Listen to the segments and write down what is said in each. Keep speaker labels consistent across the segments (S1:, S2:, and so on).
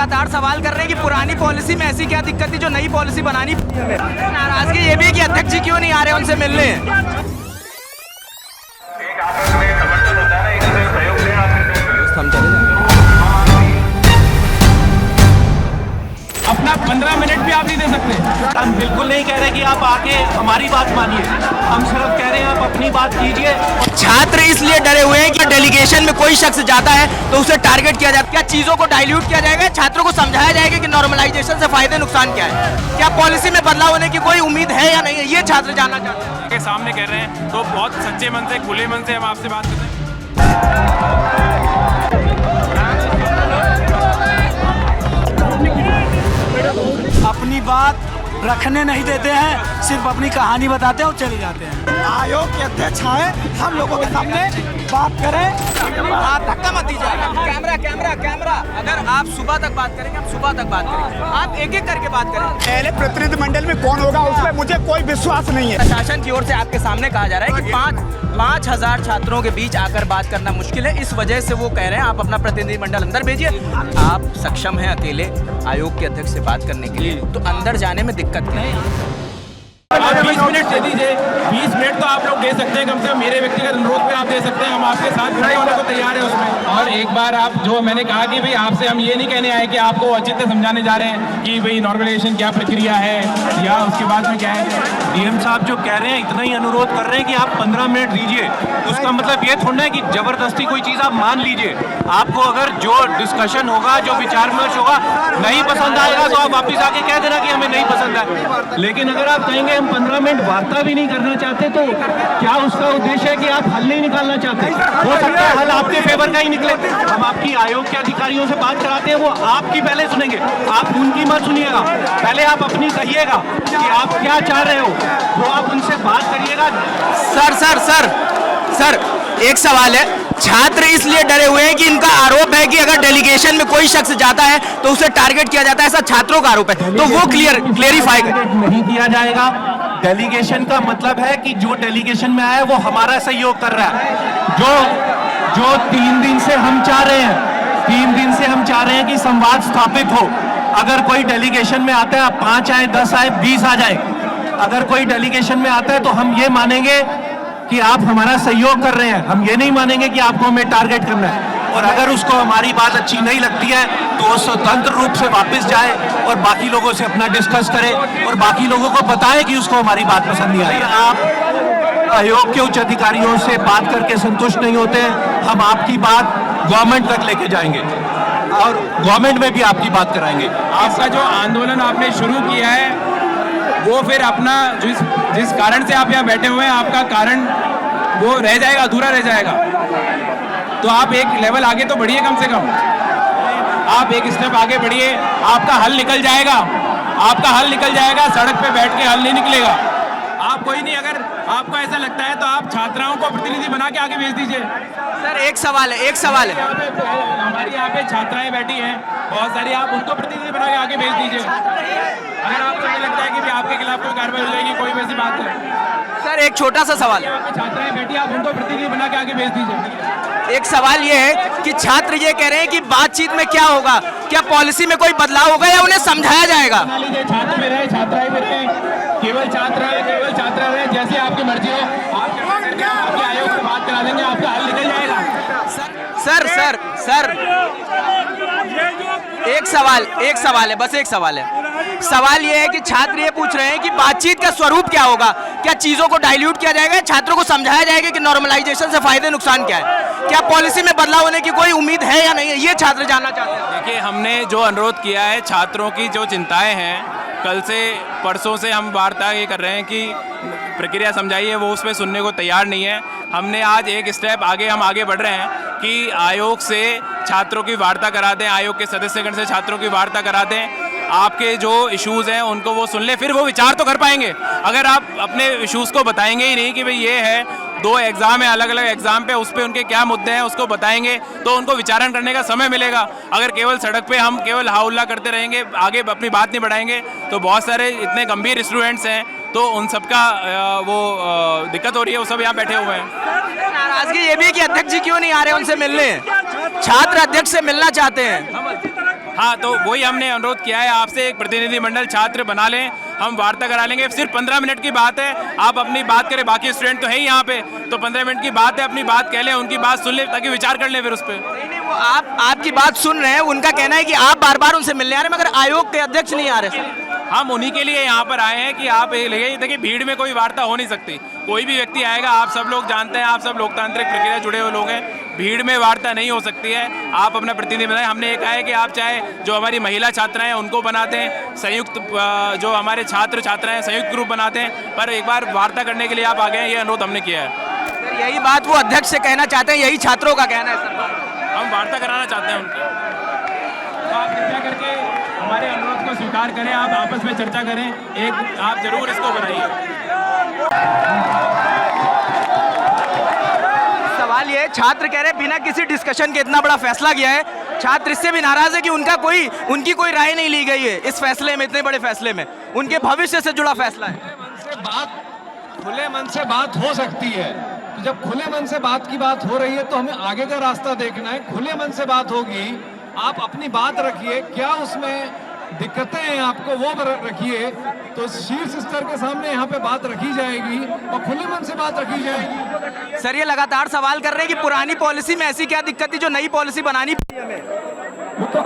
S1: लगातार सवाल कर रहे हैं कि पुरानी पॉलिसी में ऐसी क्या दिक्कत थी जो नई पॉलिसी बनानी पड़ी हमें। नाराजगी ये भी है कि अध्यक्ष जी क्यों नहीं आ रहे उनसे मिलने। हम चले जाएंगे।
S2: अपना 15 मिनट भी आप नहीं दे सकते।
S3: हम बिल्कुल नहीं कह रहे कि आप आके हमारी बात मानिए, हम सिर्फ कह रहे हैं आप अपनी बात कीजिए।
S1: छात्र इसलिए डरे हुए हैं कि डेलीगेशन में कोई शख्स जाता है तो उसे टारगेट किया जाता है। क्या चीजों को डाइल्यूट किया जाएगा, छात्रों को समझाया जाएगा कि नॉर्मलाइजेशन से फायदे नुकसान क्या है, क्या पॉलिसी में बदलाव होने की कोई उम्मीद है या नहीं है, ये छात्र जानना चाहते हैं।
S2: के सामने कह रहे हैं तो बहुत सच्चे मन से, खुले मन से हम आपसे बात कर रहे हैं।
S4: अपनी बात रखने नहीं देते हैं, सिर्फ अपनी कहानी बताते हैं और चले जाते हैं। आयोग के अध्यक्ष आए, हम लोगों के सामने बात करें।
S1: आप धक्का मत दीजिए। Camera camera camera. अगर आप सुबह तक बात करेंगे, हम सुबह तक बात करेंगे, आप एक एक करके बात करें।
S4: पहले प्रतिनिधिमंडल में कौन होगा उसमें मुझे कोई विश्वास नहीं है।
S1: प्रशासन की ओर से आपके सामने कहा जा रहा है कि 5,000 छात्रों के बीच आकर बात करना मुश्किल है, इस वजह से वो कह रहे हैं आप अपना प्रतिनिधिमंडल अंदर भेजिए। आप सक्षम हैं अकेले आयोग के अध्यक्ष से बात करने के लिए, तो अंदर जाने में दिक्कत नहीं है।
S2: आप 20 मिनट दे दीजिए। 20 मिनट तो आप लोग दे सकते हैं, कम से कम मेरे व्यक्तिगत अनुरोध पे आप दे सकते हैं। हम आपके साथ खड़े होने को तैयार है उसमें। और एक बार आप जो मैंने कहा कि भाई आपसे हम ये नहीं कहने आए कि आपको औचित्य समझाने जा रहे हैं कि भाई नॉर्मलाइजेशन क्या प्रक्रिया है या उसके बाद में क्या है।
S3: डीएम साहब जो कह रहे हैं इतना ही अनुरोध कर रहे हैं कि आप 15 मिनट दीजिए। उसका मतलब ये थोड़ा है कि जबरदस्ती कोई चीज़ आप मान लीजिए। आपको अगर जो डिस्कशन होगा, जो विचार विमर्श होगा, नहीं पसंद आएगा तो आप वापिस आके कह देना कि हमें नहीं पसंद है। लेकिन अगर आप कहेंगे हम 15 मिनट वार्ता भी नहीं करना चाहते तो क्या उसका उद्देश्य है कि आप हल नहीं निकालना चाहते? हो सकता है हल आपके फेवर का ही निकले। हम आपकी आयोग के अधिकारियों से बात कराते हैं, वो आपकी पहले सुनेंगे, आप उनकी मत सुनिएगा। पहले आप अपनी कहिएगा कि आप क्या चाह रहे हो, वो आप उनसे बात करिएगा।
S1: सर एक सवाल है। छात्र इसलिए डरे हुए हैं कि इनका आरोप है कि अगर डेलीगेशन में कोई शख्स जाता है तो उसे टारगेट किया जाता है, ऐसा छात्रों का आरोप है, तो वो क्लियरिफाई
S3: नहीं किया जाएगा। डेलीगेशन का मतलब है कि जो डेलीगेशन में आया है वो हमारा सहयोग कर रहा है। जो 3 दिन से हम चाह रहे हैं, 3 दिन से हम चाह रहे हैं कि संवाद स्थापित हो। अगर कोई डेलीगेशन में आता है, 5 आए, 10 आए, 20 आ जाए, अगर कोई डेलीगेशन में आता है तो हम ये मानेंगे कि आप हमारा सहयोग कर रहे हैं। हम ये नहीं मानेंगे कि आपको हमें टारगेट करना है। और अगर उसको हमारी बात अच्छी नहीं लगती है तो वो स्वतंत्र रूप से वापस जाए और बाकी लोगों से अपना डिस्कस करे और बाकी लोगों को बताए कि उसको हमारी बात पसंद नहीं आई। आप आयोग के उच्च अधिकारियों से बात करके संतुष्ट नहीं होते, हम आपकी बात गवर्नमेंट तक लेके जाएंगे और गवर्नमेंट में भी आपकी बात कराएंगे।
S2: आपका जो आंदोलन आपने शुरू किया है वो फिर अपना जिस कारण से आप यहाँ बैठे हुए हैं, आपका कारण वो रह जाएगा, अधूरा रह जाएगा। तो आप एक लेवल आगे तो बढ़िए, कम से कम आप एक स्टेप आगे बढ़िए, आपका हल निकल जाएगा। आपका हल निकल जाएगा, सड़क पे बैठ के हल नहीं निकलेगा। आप कोई नहीं, अगर आपको ऐसा लगता है तो आप छात्राओं को प्रतिनिधि बना के आगे भेज दीजिए।
S1: सर एक सवाल है।
S2: हमारी यहाँ पे छात्राएं बैठी हैं बहुत सारी, आप उनको प्रतिनिधि बना के आगे भेज दीजिए। अगर आपको ये लगता है कि भी आपके खिलाफ कोई कार्रवाई हो जाएगी, कोई वैसी बात है।
S1: सर एक छोटा सा सवाल है।
S2: छात्राएं बैठी, आप उनको प्रतिनिधि बना के आगे भेज दीजिए।
S1: एक सवाल ये है कि छात्र ये कह रहे हैं कि बातचीत में क्या होगा, क्या पॉलिसी में कोई बदलाव होगा या उन्हें समझाया जाएगा?
S2: छात्र में रहे, छात्राएं में रहे, केवल छात्रा रहे, जैसे आपकी मर्जी हो। आपके आयोग से बात करा देंगे, आपका हल निकल जाएगा। सर एक सवाल है, बस एक सवाल है। सवाल ये है कि छात्र ये पूछ रहे हैं कि बातचीत का स्वरूप क्या होगा, क्या चीजों को डाइल्यूट किया जाएगा, छात्रों को समझाया जाएगा कि नॉर्मलाइजेशन से फायदे नुकसान क्या है, क्या पॉलिसी में बदलाव होने की कोई उम्मीद है या नहीं है, ये छात्र जानना चाहते हैं। देखिए, हमने जो अनुरोध किया है, छात्रों की जो चिंताएं हैं, कल से परसों से हम वार्ता ये कर रहे हैं कि प्रक्रिया समझाइए, वो उस पर सुनने को तैयार नहीं है। हमने आज एक स्टेप हम आगे बढ़ रहे हैं कि आयोग से छात्रों की वार्ता करा दें, आयोग के सदस्यगण से छात्रों की वार्ता करा दें, आपके जो इश्यूज़ हैं उनको वो सुन ले, फिर वो विचार तो कर पाएंगे। अगर आप अपने इश्यूज़ को बताएंगे ही नहीं कि भाई ये है, 2 एग्ज़ाम है, अलग अलग एग्ज़ाम पे उस पर उनके क्या मुद्दे हैं उसको बताएंगे तो उनको विचारण करने का समय मिलेगा। अगर केवल सड़क पे हम केवल हाउल्ला करते रहेंगे, आगे अपनी बात नहीं बढ़ाएंगे, तो बहुत सारे इतने गंभीर स्टूडेंट्स हैं तो उन सबका दिक्कत हो रही है, वो सब यहाँ बैठे हुए हैं।
S1: नाराजगी ये भी है कि अध्यक्ष जी क्यों नहीं आ रहे उनसे मिलने, छात्र अध्यक्ष से मिलना चाहते हैं।
S5: हाँ, तो वही हमने अनुरोध किया है आपसे, एक प्रतिनिधिमंडल छात्र बना लें, हम वार्ता करा लेंगे। सिर्फ 15 मिनट की बात है, आप अपनी बात करें, बाकी स्टूडेंट तो है ही यहाँ पे, तो 15 मिनट की बात है, अपनी बात कह लें, उनकी बात सुन लें ताकि विचार कर लें फिर उस पर।
S2: नहीं, वो आपकी बात सुन रहे हैं, उनका कहना है कि आप बार बार उनसे मिलने आ रहे हैं मगर आयोग के अध्यक्ष नहीं आ रहे।
S5: हम उन्हीं के लिए यहाँ पर आए हैं कि आप देखिए भीड़ में कोई वार्ता हो नहीं सकती, कोई भी व्यक्ति आएगा, आप सब लोग जानते हैं, आप सब लोकतांत्रिक प्रक्रिया जुड़े हुए लोग हैं, भीड़ में वार्ता नहीं हो सकती है। आप अपना प्रतिनिधि बनाएं। हमने ये कहा है कि आप चाहे जो हमारी महिला छात्राएं हैं उनको बनाते हैं, संयुक्त जो हमारे छात्र छात्राएं संयुक्त ग्रुप बनाते हैं, पर एक बार वार्ता करने के लिए आप आ गए हैं, ये अनुरोध हमने किया है।
S2: यही बात वो अध्यक्ष से कहना चाहते हैं, यही छात्रों का कहना है सर।
S5: हम वार्ता कराना चाहते हैं उनकी, तो आप कृपया करके हमारे अनुरोध को स्वीकार करें, आप आपस में चर्चा करें, एक आप जरूर इसको बनाइए।
S2: सवाल ये है, छात्र कह रहे हैं बिना किसी डिस्कशन के इतना बड़ा फैसला किया है, छात्र इससे भी नाराज है कि उनकी कोई राय नहीं ली गई है इस फैसले में, इतने बड़े फैसले में, उनके भविष्य से जुड़ा फैसला है।
S6: खुले मन से बात हो सकती है, तो जब खुले मन से बात की बात हो रही है तो हमें आगे का रास्ता देखना है। खुले मन से बात होगी, आप अपनी बात रखिए, क्या उसमें दिक्कतें हैं आपको वो रखिए, तो शीर्ष स्तर के सामने यहाँ पे बात रखी जाएगी और खुले मन से बात रखी जाएगी।
S2: सर ये लगातार सवाल कर रहे हैं कि पुरानी पॉलिसी में ऐसी क्या दिक्कत थी जो नई पॉलिसी बनानी पड़ी हमें।
S6: वो तो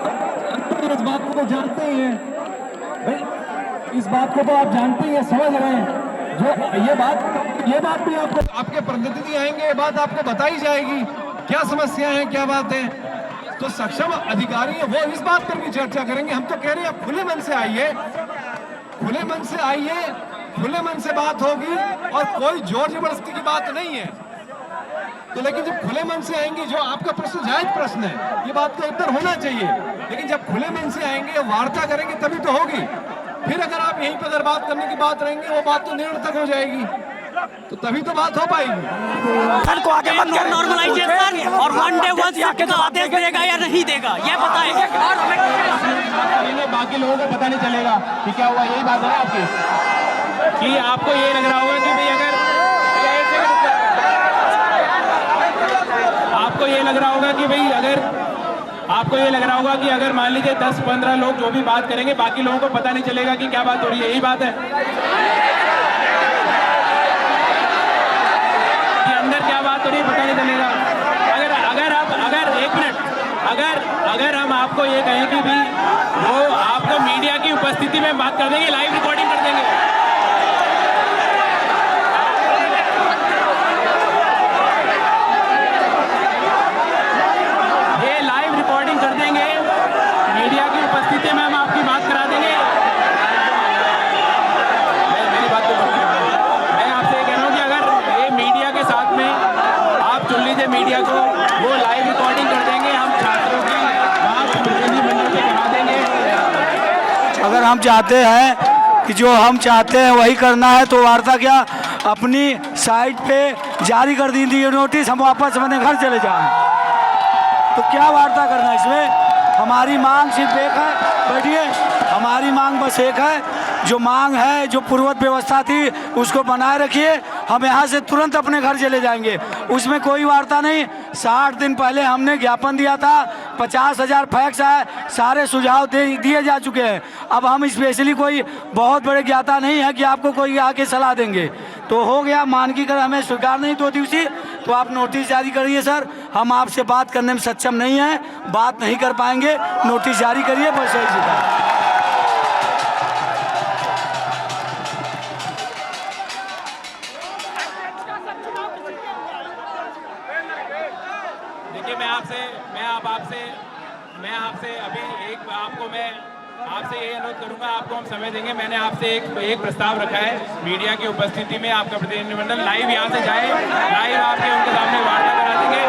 S6: इस बात को तो जानते ही हैं भाई, इस बात को तो आप जानते ही हैं, समझ रहे हैं। जो ये बात भी आपके प्रतिनिधि आएंगे, ये बात आपको बताई जाएगी, क्या समस्याएं हैं, क्या बात है, तो सक्षम अधिकारी है वो इस बात पर भी चर्चा करेंगे। हम तो कह रहे हैं आप खुले मन से आइए, खुले मन से आइए, खुले मन से बात होगी और कोई जोर जबरदस्ती की बात नहीं है। तो लेकिन जब खुले मन से आएंगे, जो आपका प्रश्न जायज प्रश्न है, ये बात का उत्तर होना चाहिए, लेकिन जब खुले मन से आएंगे, वार्ता करेंगे तभी तो होगी। फिर अगर आप यहीं पर अगर बात करने की बात रहेंगे, वो बात तो निरर्थक हो जाएगी, तो तभी तो बात हो पाएगी।
S4: सर को आगे मत करें, नॉर्मलाइजेशन और वन डे वन शिफ्ट का आदेश देगा या नहीं देगा, ये बताएं।
S6: बाकी लोगों को पता नहीं चलेगा कि क्या हुआ, यही बात है ना आपकी,
S5: कि आपको ये लग रहा होगा कि भाई आपको ये लग रहा होगा कि अगर मान लीजिए 10-15 लोग जो भी बात करेंगे, बाकी लोगों को पता नहीं चलेगा कि क्या बात हो रही है, यही बात है कि अंदर क्या बात हो रही है पता नहीं चलेगा। अगर एक मिनट, अगर हम आपको ये कहें कि भाई वो आपको मीडिया की उपस्थिति में बात कर देंगे, लाइव रिकॉर्डिंग कर देंगे, ये लाइव रिकॉर्डिंग कर देंगे, मीडिया की उपस्थिति में हम आपकी बात करा देंगे। मेरी बात तो मैं आपसे ये कह रहा हूँ कि अगर ये मीडिया के साथ में आप चुन लीजिए मीडिया को, वो लाइव रिकॉर्डिंग कर देंगे, हम छात्रों की बात प्रतिनिधिमंडल से करा देंगे।
S4: अगर हम चाहते हैं कि जो हम चाहते हैं वही करना है, तो वार्ता क्या अपनी साइट पे जारी कर दी थी नोटिस, हम वापस अपने घर चले जाएं, तो क्या वार्ता करना है इसमें। हमारी मांग सिर्फ एक है, बैठिए, हमारी मांग बस एक है, जो मांग है, जो पूर्वत व्यवस्था थी उसको बनाए रखिए, हम यहाँ से तुरंत अपने घर चले जाएंगे, उसमें कोई वार्ता नहीं। 60 दिन पहले हमने ज्ञापन दिया था, 50,000 फैक्स आए, सारे सुझाव दिए जा चुके हैं। अब हम स्पेशली कोई बहुत बड़े ज्ञाता नहीं है कि आपको कोई आके सलाह देंगे, तो हो गया, मानकीकरण हमें स्वीकार नहीं 2 दिवसीय, तो आप नोटिस जारी करिए सर, हम आपसे बात करने में सक्षम नहीं हैं, बात नहीं कर पाएंगे, नोटिस जारी करिए, बस यही सीधा।
S5: देखिए मैं आपसे अभी आपसे ये अनुरोध करूंगा, आपको हम समय देंगे। मैंने आपसे एक प्रस्ताव रखा है, मीडिया की उपस्थिति में आपका प्रतिनिधिमंडल लाइव यहाँ से जाए, लाइव आपके उनके सामने वार्ता करा देंगे।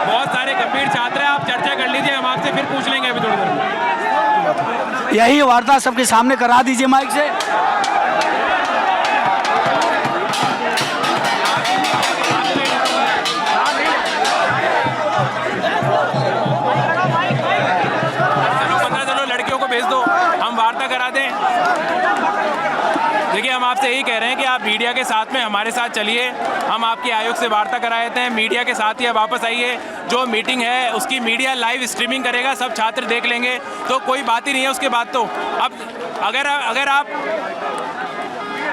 S5: बहुत सारे गंभीर छात्र हैं, आप चर्चा कर लीजिए, हम आपसे फिर पूछ लेंगे अभी थोड़ी देर।
S4: यही वार्ता सबके सामने करा दीजिए माइक से।
S5: चलो लड़कियों को भेज दो, हम वार्ता करा दें। देखिए, हम आपसे यही कह रहे हैं कि आप मीडिया के साथ में हमारे साथ चलिए, हम आपके आयोग से वार्ता करा देते हैं। मीडिया के साथ ही आप वापस आइए। जो मीटिंग है उसकी मीडिया लाइव स्ट्रीमिंग करेगा, सब छात्र देख लेंगे, तो कोई बात ही नहीं है उसके बाद। तो अब अगर आप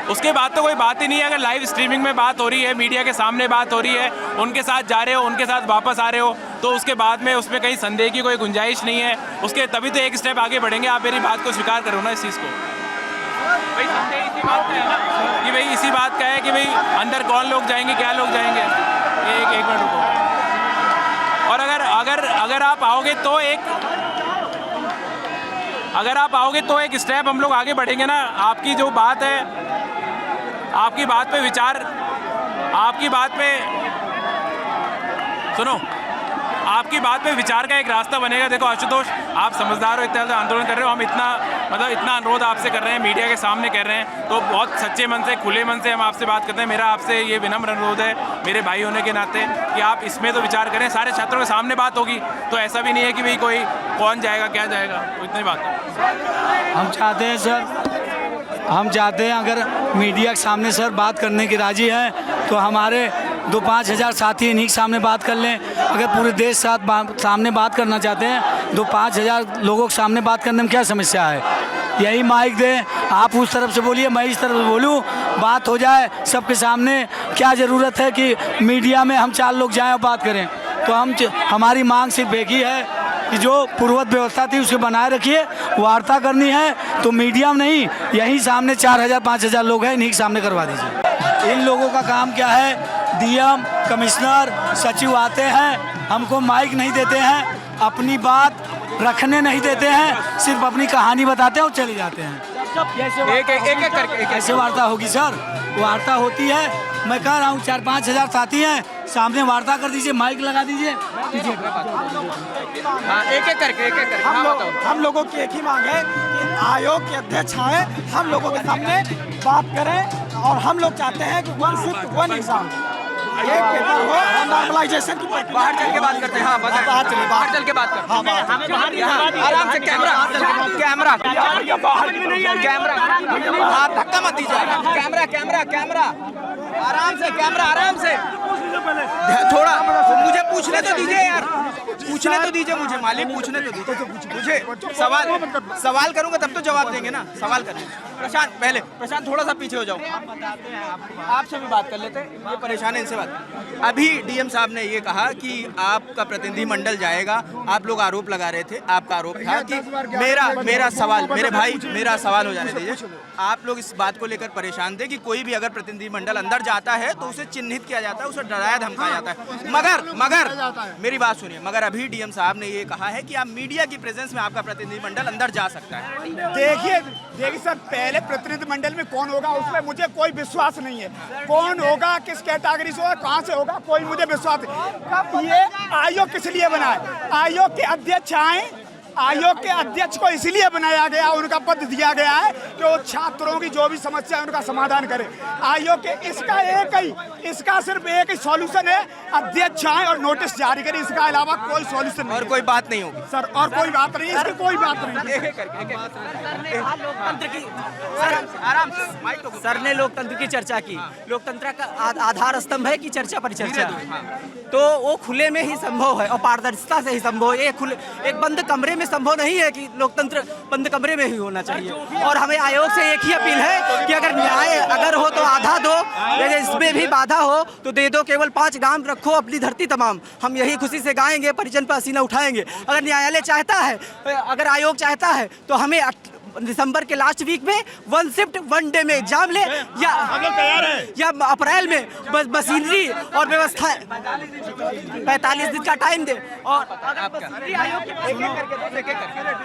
S5: उसके बाद तो कोई बात ही नहीं है। अगर लाइव स्ट्रीमिंग में बात हो रही है, मीडिया के सामने बात हो रही है, उनके साथ जा रहे हो, उनके साथ वापस आ रहे हो, तो उसके बाद में उसमें कहीं संदेह की कोई गुंजाइश नहीं है। उसके तभी तो एक स्टेप आगे बढ़ेंगे। आप मेरी बात को स्वीकार करो ना इस चीज़ को। भाई संदेह इसी बात का है ना कि भाई इसी बात का है कि भाई अंदर कौन लोग जाएंगे, क्या लोग जाएंगे। एक मिनट रुको। और अगर आप आओगे तो एक स्टेप हम लोग आगे बढ़ेंगे ना। आपकी जो बात है, आपकी बात पे विचार, आपकी बात पे सुनो, आपकी बात पे विचार का एक रास्ता बनेगा। देखो आशुतोष, आप समझदार हो, इतना आंदोलन कर रहे हो, हम इतना अनुरोध आपसे कर रहे हैं, मीडिया के सामने कर रहे हैं, तो बहुत सच्चे मन से, खुले मन से हम आपसे बात करते हैं। मेरा आपसे ये विनम्र अनुरोध है, मेरे भाई होने के नाते, कि आप इसमें तो विचार करें। सारे छात्रों के सामने बात होगी, तो ऐसा भी नहीं है कि भाई कोई कौन जाएगा, क्या जाएगा, तो इतनी बात है।
S4: हम चाहते हैं सर, हम चाहते हैं अगर मीडिया के सामने सर बात करने की राजी है तो हमारे 2-5 हज़ार साथी इन्हीं के सामने बात कर लें। अगर पूरे देश सामने बात करना चाहते हैं, 2-5 हज़ार लोगों के सामने बात करने में क्या समस्या है। यही माइक दें, आप उस तरफ से बोलिए, मैं इस तरफ से बोलूँ, बात हो जाए सबके सामने। क्या ज़रूरत है कि मीडिया में हम 4 लोग जाएँ और बात करें। तो हमारी मांग सिर्फ एक ही है कि जो पूर्ववत व्यवस्था थी उसे बनाए रखिए। वार्ता करनी है तो मीडिया में नहीं, यहीं सामने 4,000-5,000 लोग हैं, इन्हीं के सामने करवा दीजिए। इन लोगों का काम क्या है, डीएम, कमिश्नर, सचिव आते हैं, हमको माइक नहीं देते हैं, अपनी बात रखने नहीं देते हैं, सिर्फ अपनी कहानी बताते हैं और चले जाते हैं।
S2: एक करके
S4: कैसे वार्ता होगी सर? वार्ता होती है, मैं कह रहा हूँ 4-5 हज़ार साथी हैं, सामने वार्ता कर दीजिए, माइक लगा दीजिए।
S2: हाँ, एक करके
S7: हम लोगों की एक ही मांग है कि आयोग के अध्यक्ष आए, हम लोगों के सामने बात करें, और हम लोग चाहते हैं कि 1 शिफ्ट 1 एग्जाम, एक पेपर हो, नॉर्मलाइजेशन की प्रक्रिया।
S2: बाहर चल के बात करते हैं। हाँ, बाहर चल के बात करते हैं। आराम से कैमरा आप धक्का मत दीजिए। कैमरा आराम से थोड़ा मुझे पूछने तो दीजिए यार, पूछने तो दीजिए मुझे, मालिक पूछने तो दीजिए मुझे। सवाल करूंगा तब तो जवाब देंगे ना। सवाल करें। प्रशांत थोड़ा सा पीछे हो जाओ, आपसे भी बात कर लेते हैं, ये परेशान है, इनसे बात। अभी डीएम साहब ने ये कहा कि आपका प्रतिनिधि मंडल जाएगा। आप लोग आरोप लगा रहे थे, आपका आरोप था कि मेरा सवाल, मेरे भाई मेरा सवाल हो जाने दीजिए। आप लोग इस बात को लेकर परेशान थे कि कोई भी अगर प्रतिनिधि मंडल अंदर जाता है तो उसे चिन्हित किया जाता है, उसे डराया धमकाया जाता है। मगर मेरी बात सुनिए, मगर अभी डीएम साहब ने ये कहा है कि आप मीडिया की प्रेजेंस में आपका प्रतिनिधि मंडल अंदर जा सकता है।
S8: देखिए सर, पहले प्रतिनिधि मंडल में कौन होगा उसमें मुझे कोई विश्वास नहीं है। कौन होगा, किस कैटेगरी से होगा, कहाँ से होगा, कोई मुझे विश्वास नहीं। ये आयोग किस लिए बना है? आयोग के अध्यक्ष आए, आयोग के अध्यक्ष को इसलिए बनाया गया, उनका पद दिया गया है कि वो छात्रों की जो भी समस्या है उनका समाधान करे। आयोग के इसका सिर्फ एक ही सॉल्यूशन है, अध्यक्ष आए और नोटिस जारी करे, इसका अलावा कोई सॉल्यूशन नहीं।
S2: और कोई बात नहीं होगी
S8: सर, और कोई बात नहीं, इसकी कोई बात नहीं।
S7: सर ने लोकतंत्र की चर्चा की, लोकतंत्र का आधार स्तंभ है कि चर्चा परिचर्चा, तो वो खुले में ही संभव है और पारदर्शिता से ही संभव है। एक बंद कमरे में संभव नहीं है कि लोकतंत्र बंद कमरे में ही होना चाहिए। और हमें आयोग से एक ही अपील है कि अगर न्याय अगर हो तो आधा दो, यदि इसमें भी बाधा हो तो दे दो। केवल 5 गांव रखो, अपनी धरती तमाम, हम यही खुशी से गाएंगे, परिजन पर पसीना उठाएंगे। अगर न्यायालय चाहता है, अगर आयोग चाहता है तो हमें दिसंबर के लास्ट वीक में 1 शिफ्ट 1 डे में एग्जाम ले, या अप्रैल में मशीनरी और व्यवस्था 45 दिन का टाइम दे। और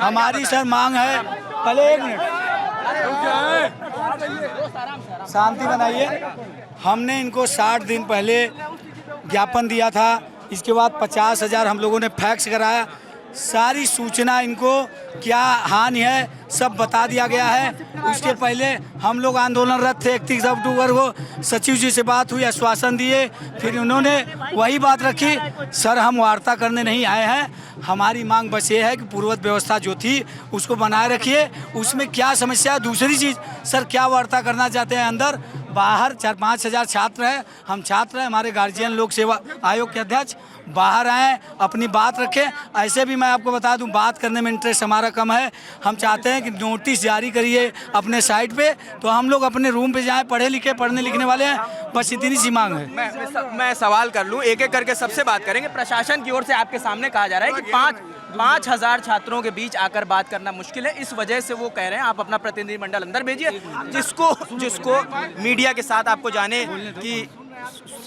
S4: हमारी सर मांग है, पहले 1 मिनट शांति बनाइए। हमने इनको 60 दिन पहले ज्ञापन दिया था, इसके बाद 50,000 हम लोगों ने फैक्स कराया, सारी सूचना इनको क्या हानि है सब बता दिया गया है। उसके पहले हम लोग आंदोलनरत थे। 31 अक्टूबर को सचिव जी से बात हुई, आश्वासन दिए, फिर उन्होंने वही बात रखी, सर हम वार्ता करने नहीं आए हैं, हमारी मांग बस ये है कि पूर्ववत व्यवस्था जो थी उसको बनाए रखिए। उसमें क्या समस्या है? दूसरी चीज़, सर क्या वार्ता करना चाहते हैं? अंदर बाहर 4-5 हज़ार छात्र हैं, हम छात्र हैं, हमारे गार्जियन लोक सेवा आयोग के अध्यक्ष बाहर आए, अपनी बात रखें। ऐसे भी मैं आपको बता दूं, बात करने में इंटरेस्ट हमारा कम है। हम चाहते हैं कि नोटिस जारी करिए अपने साइट पे, तो हम लोग अपने रूम पे जाएं, पढ़े लिखे, पढ़ने लिखने वाले हैं, बस इतनी सी मांग है।
S1: मैं सवाल कर लूं, एक एक करके सबसे बात करेंगे। प्रशासन की ओर से आपके सामने कहा जा रहा है कि 5,000 छात्रों के बीच आकर बात करना मुश्किल है, इस वजह से वो कह रहे हैं आप अपना प्रतिनिधिमंडल अंदर भेजिए, जिसको मीडिया के साथ आपको जाने की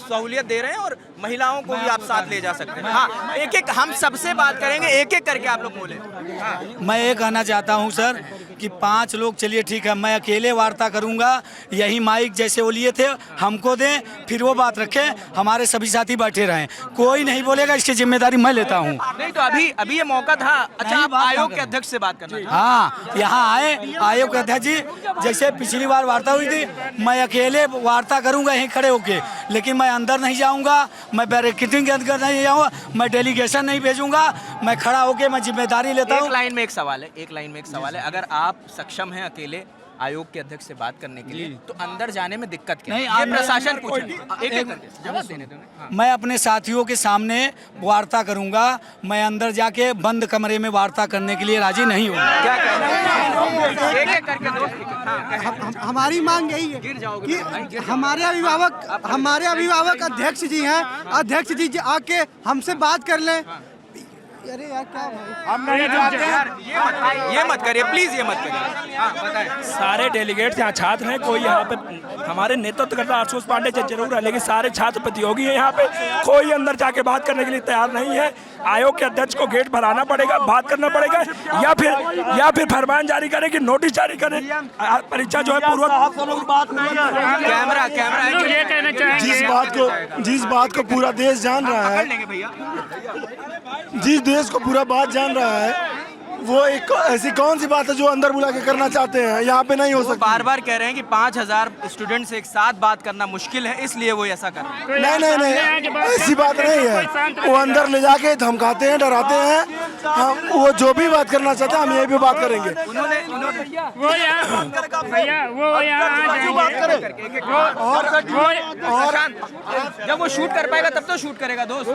S1: सहूलियत दे रहे हैं और महिलाओं को भी आप साथ ले जा सकते हैं। हाँ, एक एक हम सबसे बात करेंगे, एक एक करके आप लोग बोले। हाँ।
S4: मैं ये कहना चाहता हूँ सर कि 5 लोग, चलिए ठीक है, मैं अकेले वार्ता करूँगा, यही माइक जैसे वो लिए थे हमको दें, फिर वो बात रखें, हमारे सभी साथी बैठे रहें, कोई नहीं बोलेगा, इसकी जिम्मेदारी मैं लेता हूँ।
S1: नहीं तो अभी ये मौका था। अच्छा, आप आयोग के अध्यक्ष से बात करना?
S4: हाँ, यहाँ आए आयोग के अध्यक्ष जी, जैसे पिछली बार वार्ता हुई थी, मैं अकेले वार्ता करूँगा यहीं खड़े होके, लेकिन मैं अंदर नहीं जाऊँगा, मैं बैरिकेडिंग के अंदर नहीं जाऊँगा, मैं डेलीगेशन नहीं भेजूँगा, मैं खड़ा होके मैं जिम्मेदारी लेता हूँ।
S1: एक लाइन में एक सवाल है, अगर आप सक्षम हैं अकेले आयोग के अध्यक्ष से बात करने के लिए, तो अंदर जाने में दिक्कत क्या है?
S4: नहीं,
S1: ये प्रशासन पूछ रहा है। एक करके जवाब देने दो। हाँ।
S4: मैं अपने साथियों के सामने वार्ता करूंगा, मैं अंदर जाके बंद कमरे में वार्ता करने के लिए राजी नहीं हूँ।
S1: क्या कहना है? एक एक करके दोस्त।
S9: हमारी मांग यही है कि हमारे अभिभावक अध्यक्ष जी हैं, अध्यक्ष जी आके हमसे बात कर लें। अरे यार क्या भाई,
S1: हम नहीं चाहते हैं, ये मत करिए प्लीज, ये मत करिए। हाँ, बताएं।
S10: सारे डेलीगेट्स यहाँ छात्र हैं, कोई यहाँ पे हमारे नेतृत्व करता आशुतोष पांडे जरूर है, लेकिन सारे छात्र प्रतियोगी हैं यहाँ पे, कोई अंदर जाके बात करने के लिए तैयार नहीं है। आयोग के अध्यक्ष को गेट भराना पड़ेगा, बात करना पड़ेगा, या फिर फरमान जारी करें कि नोटिस जारी करें। परीक्षा जो है पूर्व
S1: कैमरा
S11: जिस बात को पूरा देश जान रहा है, जिस देश को पूरा बात जान रहा है, वो एक ऐसी कौन सी बात है जो अंदर बुला के करना चाहते हैं, यहाँ पे नहीं हो सकता।
S1: बार बार कह रहे हैं कि 5,000 स्टूडेंट से एक साथ बात करना मुश्किल है, इसलिए वो ऐसा कर रहे हैं।
S11: नहीं, ऐसी बात नहीं है। वो अंदर ले जाके धमकाते हैं, डराते हैं। हम वो जो भी बात करना चाहते हैं, हम ये भी बात करेंगे।
S1: जब वो शूट कर पाएगा तब तो शूट करेगा दोस्त,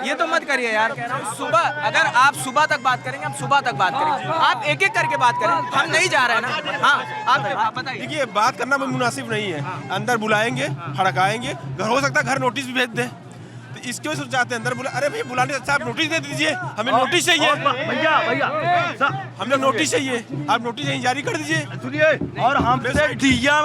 S1: ये तो मत करिए यार। सुबह अगर आप सुबह तक बात करेंगे, हम सुबह तक बात करेंगे, आप एक एक करके बात करें, हम नहीं जा रहे हैं ना। हाँ, आप बताइए।
S12: देखिए, बात करना मुनासिब नहीं है, अंदर बुलाएंगे, हड़काएंगे, घर हो सकता है घर नोटिस भी भेज दें, तो इसके वजह से चाहते हैं अंदर बुला। अरे भैया बुलाने से अच्छा आप नोटिस दे दीजिए, हमें नोटिस चाहिए भैया, हमें नोटिस चाहिए, आप नोटिस यहीं जारी कर दीजिए।
S11: सुनिए, और हमसे डीएम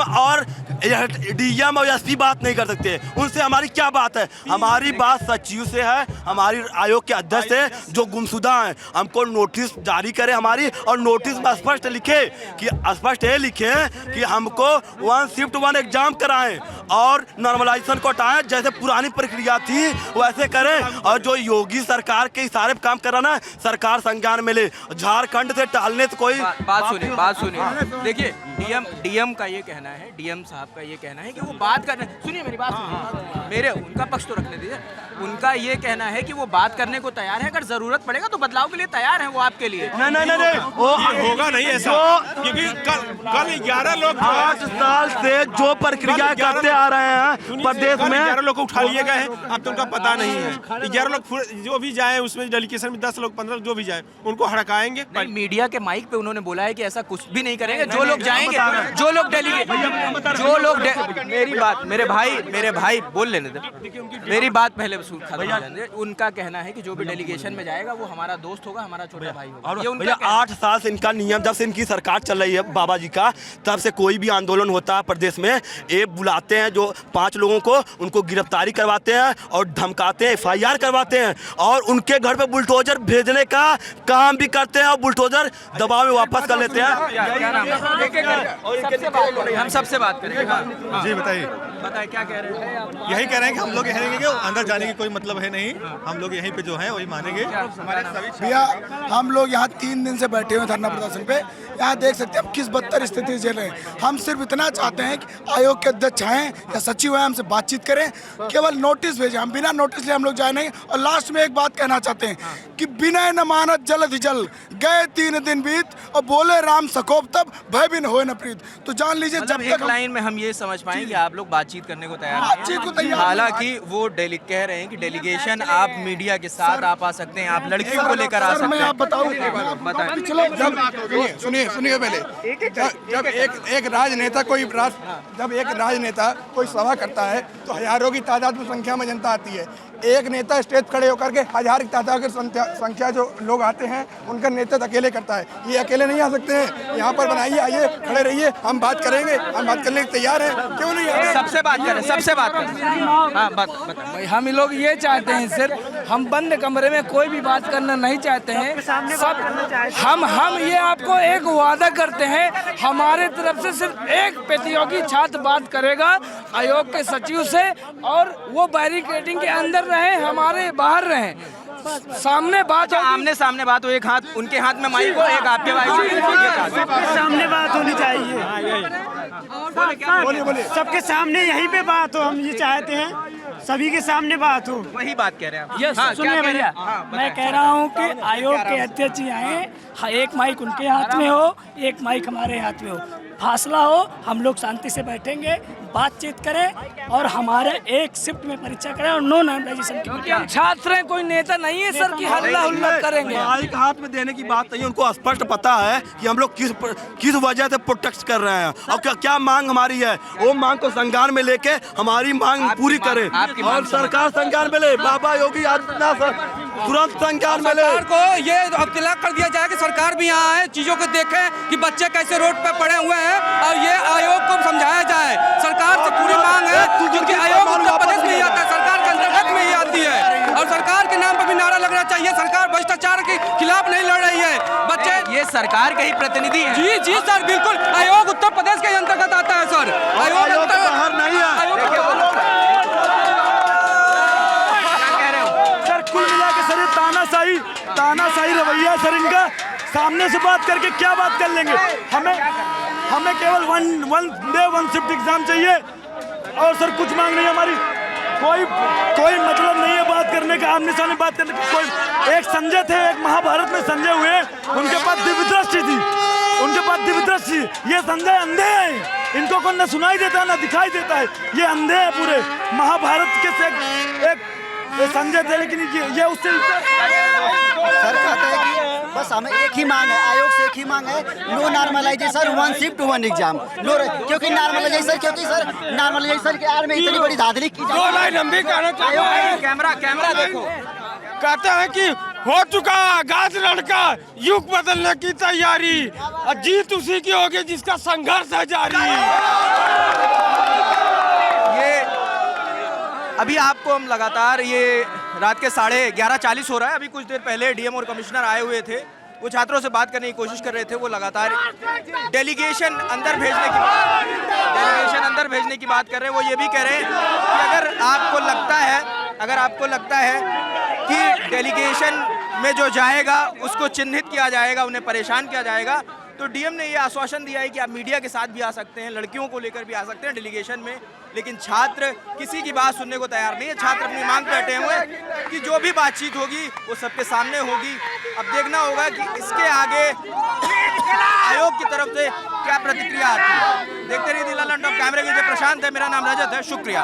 S11: और एसपी बात नहीं कर सकते, उनसे हमारी क्या बात है? हमारी बात सचिव से है, हमारी आयोग के अध्यक्ष से जो गुमशुदा हैं, हमको नोटिस जारी करें हमारी, और नोटिस में स्पष्ट लिखे कि स्पष्ट ये लिखे कि हमको 1 शिफ्ट 1 एग्जाम कराएं और नॉर्मलाइजेशन को हटाएं, जैसे पुरानी प्रक्रिया थी वैसे करें, और जो योगी सरकार के इशारे पे काम कर रहा ना, सरकार संज्ञान में ले। झारखंड से टालने तो कोई
S1: बात सुनिए। देखिए, डीएम का ये कहना है, डीएम साहब का ये कहना है कि वो बात करने, सुनिए मेरी बात सुनिए, उनका पक्ष तो रखने दीजिए। उनका ये कहना है कि वो बात करने को तैयार है, अगर जरूरत पड़ेगा तो बदलाव के लिए तैयार है वो आपके लिए।
S11: नहीं, वो
S12: होगा नहीं ऐसा, क्योंकि कल 11 लोग
S11: 8 साल से जो प्रक्रिया करते आ रहे हैं प्रदेश में,
S12: 11 लोग को उठा लिए गए हैं, अब तो उनका पता नहीं है। 11 लोग जो भी जाए उसमें डेलीगेशन में 10 लोग 15 जो भी जाए, उनको हड़काएंगे।
S1: मीडिया के माइक पे उन्होंने बोला है कि ऐसा कुछ भी नहीं करेंगे, जो लोग जाएंगे, जो लोग डेलीगेट, जो लोग मेरे भाई बोल लेने दे, मेरी बात पहले खत्म हो जाने दे। उनका कहना है कि जो भी डेलीगेशन में जाएगा वो हमारा दोस्त होगा, हमारा छोटा भाई होगा। ये उनका
S11: 8 साल से इनका नियम, जब से इनकी सरकार चल रही है बाबा जी का, तब से कोई भी आंदोलन होता है प्रदेश में, ये बुलाते हैं जो 5 लोगों को, उनको गिरफ्तारी करवाते हैं और धमकाते हैं, FIR करवाते हैं, और उनके घर पे बुलडोजर भेजने का काम भी करते हैं, और बुलडोजर दबाव में वापस कर लेते हैं।
S1: हम सबसे बात करेंगे।
S12: जी बताइए,
S1: बताए क्या कह रहे हैं?
S12: यही कह रहे हैं कि हम लोग यही रहेंगे, अंदर जाने की कोई मतलब है नहीं, हम लोग यहीं पे जो है वही मानेंगे। हमारे सभी
S8: भैया हम लोग यहाँ 3 दिन से बैठे हुए धरना प्रदर्शन पे, यहाँ देख सकते हैं हम किस बदतर स्थिति झेल रहे हैं। हम सिर्फ इतना चाहते हैं कि आयोग के अध्यक्ष आएँ या सचिव आए, हमसे बातचीत करें, केवल नोटिस भेजें, हम बिना नोटिस लिए हम लोग जाए नहीं। और लास्ट में एक बात कहना चाहते हैं कि बिना जमानत जल्द ही जल्द, गए 3 दिन बीत और बोले राम सकोप तब, भय बिन होए न प्रीत। तो जान लीजिए जब
S1: एक
S8: तक
S1: लाइन में हम ये समझ पाएं कि आप लोग बातचीत करने को तैयार
S8: बातचीत को तैयार नहीं।
S1: हालांकि वो कह रहे हैं कि डेलीगेशन आप मीडिया के साथ आप आ सकते हैं, आप लड़कियों को लेकर आ
S8: सर,
S1: सकते
S8: मैं
S1: हैं।
S8: आप बताऊं, पिछले
S12: सुनिए पहले, जब एक राजनेता जब एक राजनेता कोई सभा करता है तो हजारों की तादाद में संख्या में जनता आती है। एक नेता स्टेज खड़े होकर के 1000 की तादाद की संख्या जो लोग आते हैं उनका नेतृत्व अकेले करता है। ये अकेले नहीं आ सकते हैं, यहाँ पर बनाइए, आइए, खड़े रहिए, हम बात करेंगे, हम बात करने के तैयार हैं, क्यों नहीं आते?
S1: सबसे बात करें, सबसे बात करें। हाँ,
S4: भाई हम लोग ये चाहते हैं, सिर्फ हम बंद कमरे में कोई भी बात करना नहीं चाहते हैं। सब हम ये आपको एक वादा करते हैं, हमारे तरफ से सिर्फ एक प्रतियोगी छात्र बात करेगा आयोग के सचिव से, और वो बैरिकेडिंग के अंदर रहे, हमारे बाहर रहे, सामने बात हो,
S1: आमने सामने बात हो, एक हाथ उनके हाथ में माइक हो, एक आपके माइक हो,
S4: सामने बात होनी चाहिए, सबके सामने यहीं पे बात हो। हम ये चाहते हैं सभी के सामने बात हो।
S1: वही बात कह रहे हैं आप।
S4: यस,
S1: हाँ,
S4: सुनिए
S1: क्या कह रहे
S4: भैया,
S1: हैं?
S4: मैं कह रहा हूँ कि आयोग के अध्यक्ष जी आए, एक माइक उनके हाथ में हो, एक माइक हमारे हाथ में हो, फासला हो, हम लोग शांति से बैठेंगे, बातचीत करें और हमारे एक शिफ्ट में परीक्षा करें और नो नॉर्मलाइजेशन। क्योंकि हम छात्र हैं, कोई नेता नहीं है सर कि हल्ला हुल्ला करेंगे।
S11: माइक हाथ में देने की बात नहीं, उनको स्पष्ट पता है कि हम लोग किस वजह से प्रोटेस्ट कर रहे हैं और क्या मांग हमारी है। वो मांग को संज्ञान में लेके हमारी मांग पूरी करें और सरकार संज्ञान में ले। बाबा योगी आदित्यनाथ तुरंत संज्ञान में ले।
S7: सरकार को ये इत्तला कर दिया जाए कि सरकार भी यहाँ आए, चीजों को देखे कि बच्चे कैसे रोड पे पड़े हुए हैं, और ये आयोग को समझाया जाए। सरकार से पूरी मांग है, क्योंकि आयोग उत्तर प्रदेश में ही आता है, सरकार के अंतर्गत में ही आती है, और सरकार के नाम पर भी नारा लगना चाहिए। सरकार भ्रष्टाचार के खिलाफ नहीं लड़ रही है। बच्चे
S1: ये सरकार के ही प्रतिनिधि हैं।
S7: जी जी सर, बिल्कुल आयोग उत्तर प्रदेश के अंतर्गत आता है सर। आयोग
S11: बाहर नहीं है।
S4: सर कुल मिला के सर ये तानाशाही रवैया सर इनका। सामने से बात करके क्या बात कर लेंगे? हमें केवल वन डे 1 शिफ्ट एग्जाम चाहिए और सर कुछ मांग नहीं हमारी। कोई मतलब नहीं है बात करने का, आमने सामने बात करने का। कोई एक संजय थे, एक महाभारत में संजय हुए, उनके पास दिव्य दृष्टि, ये संजय अंधे हैं, इनको कोई न सुनाई देता है न दिखाई देता है, ये अंधे हैं पूरे। महाभारत के से एक संजय थे, लेकिन ये उससे
S9: सर कहते हैं कि बस हमें एक ही मांग है, आयोग से एक ही मांग है, no normalization 1 shift 1 exam. No, क्योंकि नॉर्मलाइजेशन के आड़ में इतनी बड़ी धांधली की
S12: दो लाइन हम भी कहना चाहिए।
S1: कैमरा देखो।
S12: कहते हैं कि हो चुका गाज लड़का, युग बदलने की तैयारी, और जीत उसी की होगी जिसका संघर्ष है जारी।
S1: अभी आपको हम लगातार ये रात के 11:40 हो रहा है। अभी कुछ देर पहले डीएम और कमिश्नर आए हुए थे, वो छात्रों से बात करने की कोशिश कर रहे थे। वो लगातार डेलीगेशन अंदर भेजने की बात कर रहे हैं। वो ये भी कह रहे हैं कि अगर आपको लगता है कि डेलीगेशन में जो जाएगा उसको चिन्हित किया जाएगा, उन्हें परेशान किया जाएगा, तो डीएम ने ये आश्वासन दिया है कि आप मीडिया के साथ भी आ सकते हैं, लड़कियों को लेकर भी आ सकते हैं डेलीगेशन में, लेकिन छात्र किसी की बात सुनने को तैयार नहीं है। छात्र अपनी मांग पर बैठे हुए कि जो भी बातचीत होगी वो सबके सामने होगी। अब देखना होगा कि इसके आगे आयोग की तरफ से क्या प्रतिक्रिया आती है। देखते रहिए दिलाला टॉप कैमरे के लिए प्रशांत है, मेरा नाम रजत है, शुक्रिया।